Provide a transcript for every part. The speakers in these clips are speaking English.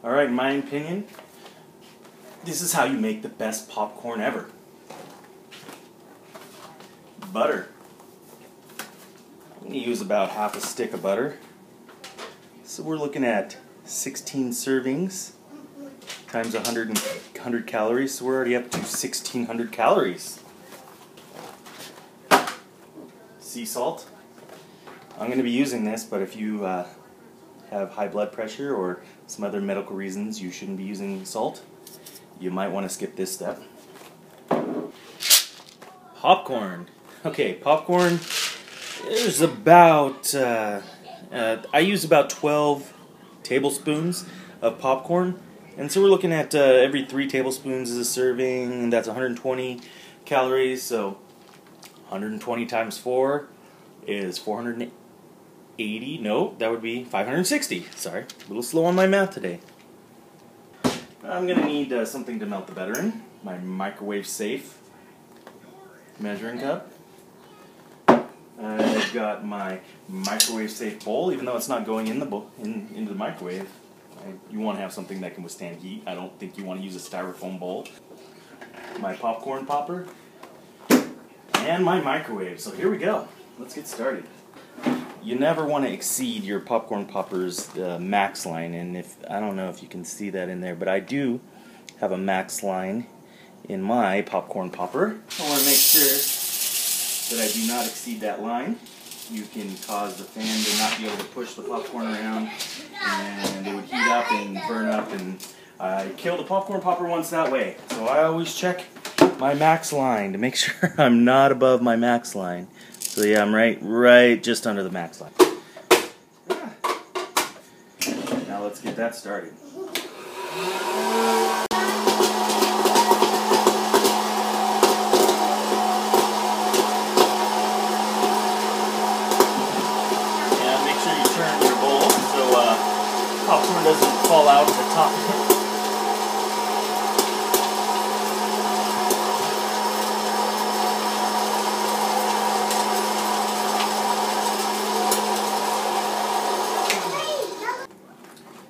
Alright, in my opinion, this is how you make the best popcorn ever. Butter. I'm going to use about half a stick of butter. So we're looking at 16 servings times 100 calories, so we're already up to 1,600 calories. Sea salt. I'm going to be using this, but if you have high blood pressure or some other medical reasons you shouldn't be using salt, you might want to skip this step. Popcorn. Okay, popcorn is about, I use about 12 tablespoons of popcorn. And so we're looking at every 3 tablespoons is a serving, and that's 120 calories. So 120 times 4 is 480. No, that would be 560. Sorry, a little slow on my math today. I'm going to need something to melt the butter in. My microwave safe measuring cup. I've got my microwave safe bowl, even though it's not going in the into the microwave. You want to have something that can withstand heat. I don't think you want to use a styrofoam bowl. My popcorn popper. And my microwave. So here we go. Let's get started. You never want to exceed your popcorn popper's max line. And I don't know if you can see that in there, but I do have a max line in my popcorn popper. I want to make sure that I do not exceed that line. You can cause the fan to not be able to push the popcorn around, and it would heat up and burn up, and I killed a popcorn popper once that way. So I always check my max line to make sure I'm not above my max line. So yeah, I'm right just under the max line. Now let's get that started. Popcorn doesn't fall out at the top of it.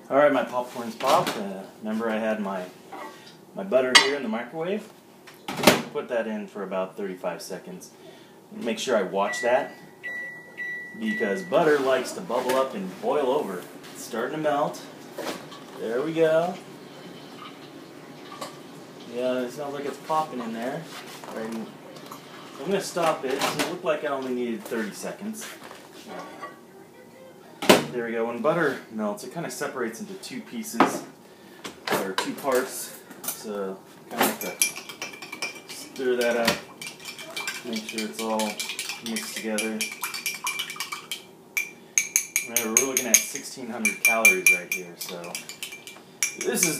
Alright, my popcorn's popped. Remember I had my butter here in the microwave? Put that in for about 35 seconds. Make sure I watch that, because butter likes to bubble up and boil over. It's starting to melt. There we go. Yeah, it sounds like it's popping in there. Right. I'm going to stop it. So it looked like I only needed 30 seconds. There we go. When butter melts, it kind of separates into 2 pieces, or 2 parts. So kind of have to stir that up. Make sure it's all mixed together. Remember, we're looking at 1,600 calories right here, so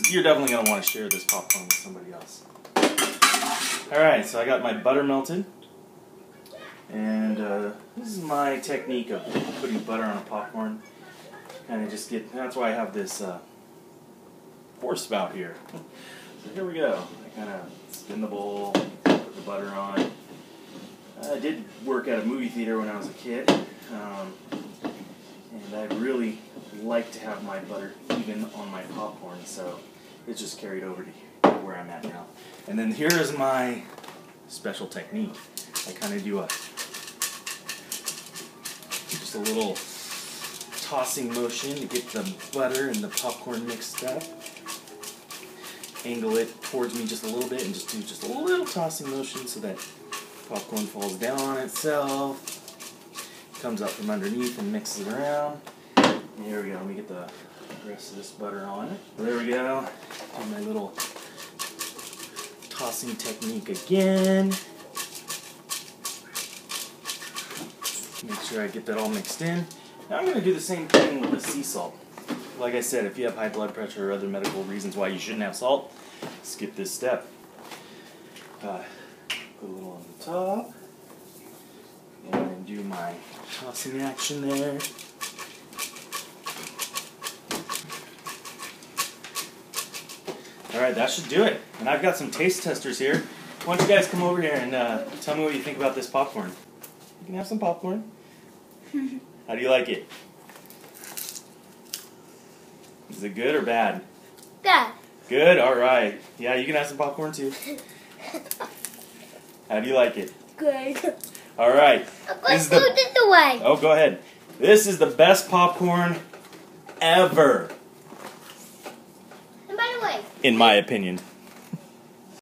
you're definitely going to want to share this popcorn with somebody else. Alright, so I got my butter melted, and this is my technique of putting butter on a popcorn. Kind of just that's why I have this force spout here. So here we go. I kind of spin the bowl, put the butter on. I did work at a movie theater when I was a kid. And I really like to have my butter even on my popcorn, so it's just carried over to where I'm at now. And then here is my special technique. I kind of do just a little tossing motion to get the butter and the popcorn mixed up. Angle it towards me just a little bit and just do just a little tossing motion so that popcorn falls down on itself. Comes up from underneath and mixes it around. Here we go. Let me get the rest of this butter on it. There we go. Do my little tossing technique again. Make sure I get that all mixed in. Now I'm going to do the same thing with the sea salt. Like I said, if you have high blood pressure or other medical reasons why you shouldn't have salt, skip this step. Put a little on the top. And do my tossing action there. Alright, that should do it. And I've got some taste testers here. Why don't you guys come over here and tell me what you think about this popcorn. You can have some popcorn. How do you like it? Is it good or bad? Dad. Good. All right. Yeah, you can have some popcorn too. How do you like it? Good. All right. Let's put this away. Oh, go ahead. This is the best popcorn ever, And by the way, in my opinion.